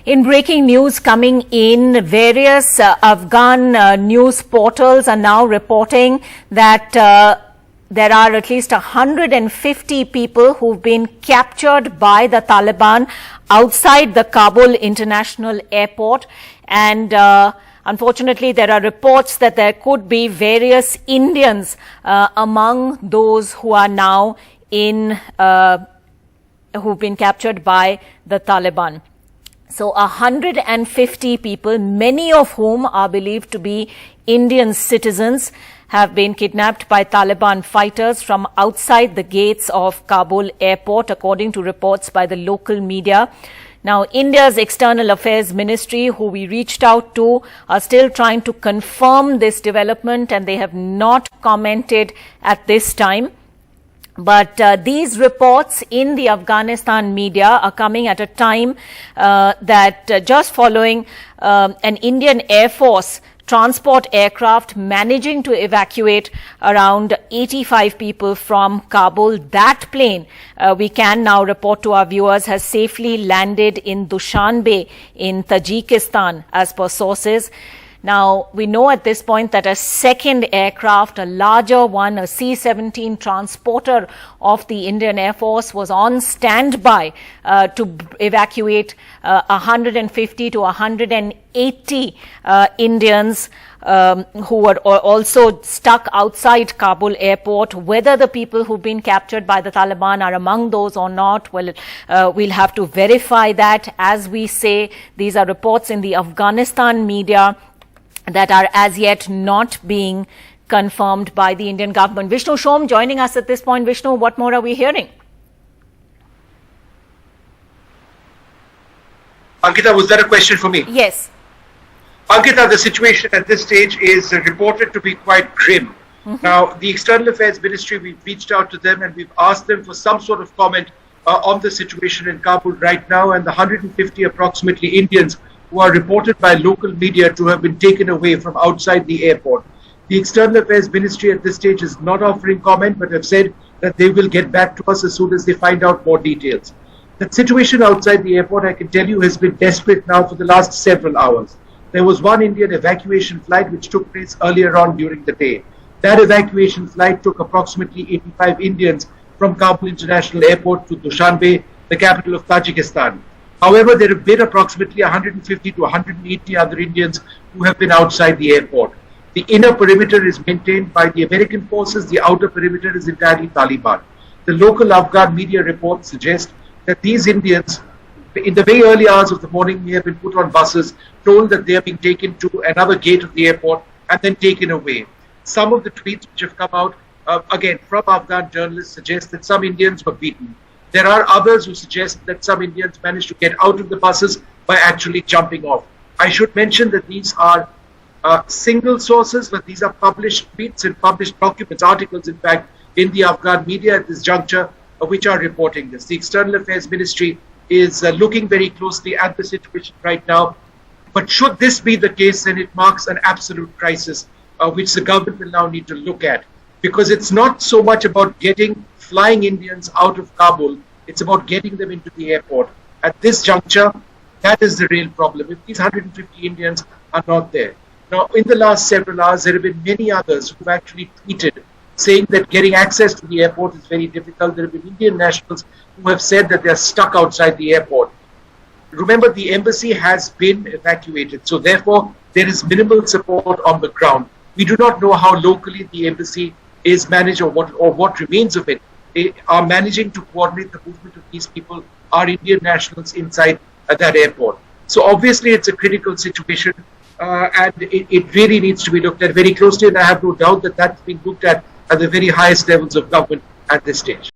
In breaking news coming in, various Afghan news portals are now reporting that there are at least 150 people who've been captured by the Taliban outside the Kabul International Airport. And unfortunately, there are reports that there could be various Indians among those who are now who've been captured by the Taliban. So 150 people, many of whom are believed to be Indian citizens, have been kidnapped by Taliban fighters from outside the gates of Kabul airport, according to reports by the local media. Now, India's External Affairs Ministry, who we reached out to, are still trying to confirm this development, and they have not commented at this time. But these reports in the Afghanistan media are coming at a time that just following an Indian Air Force transport aircraft managing to evacuate around 85 people from Kabul. That plane, we can now report to our viewers, has safely landed in Dushanbe in Tajikistan, as per sources. Now, we know at this point that a second aircraft, a larger one, a C-17 transporter of the Indian Air Force, was on standby to evacuate 150 to 180 Indians who were also stuck outside Kabul airport. Whether the people who've been captured by the Taliban are among those or not, well, we'll have to verify that. As we say, these are reports in the Afghanistan media that are as yet not being confirmed by the Indian government. Vishnu Shom joining us at this point. Vishnu, what more are we hearing? Ankita, was that a question for me? Yes. Ankita, the situation at this stage is reported to be quite grim. Now, the External Affairs Ministry, we've reached out to them and we've asked them for some sort of comment on the situation in Kabul right now, and the 150 approximately Indians who are reported by local media to have been taken away from outside the airport. The External Affairs Ministry at this stage is not offering comment, but have said that they will get back to us as soon as they find out more details. The situation outside the airport, I can tell you, has been desperate now for the last several hours. There was one Indian evacuation flight which took place earlier on during the day. That evacuation flight took approximately 85 Indians from Kabul International Airport to Dushanbe, the capital of Tajikistan. However, there have been approximately 150 to 180 other Indians who have been outside the airport. The inner perimeter is maintained by the American forces. The outer perimeter is entirely Taliban. The local Afghan media reports suggest that these Indians, in the very early hours of the morning, may have been put on buses, told that they are being taken to another gate of the airport and then taken away. Some of the tweets which have come out, again, from Afghan journalists, suggest that some Indians were beaten. There are others who suggest that some Indians managed to get out of the buses by actually jumping off. I should mention that these are single sources, but these are published tweets and published documents, articles, in fact, in the Afghan media at this juncture, which are reporting this. The External Affairs Ministry is looking very closely at the situation right now. But should this be the case, then it marks an absolute crisis, which the government will now need to look at. Because it's not so much about getting flying Indians out of Kabul, it's about getting them into the airport. At this juncture, that is the real problem. If these 150 Indians are not there. Now, in the last several hours, there have been many others who've actually tweeted saying that getting access to the airport is very difficult. There have been Indian nationals who have said that they're stuck outside the airport. Remember, the embassy has been evacuated, so therefore there is minimal support on the ground. We do not know how locally the embassy is managed, or what remains of it are managing to coordinate the movement of these people, are Indian nationals inside that airport. So obviously it's a critical situation, and it really needs to be looked at very closely, and I have no doubt that that's being looked at the very highest levels of government at this stage.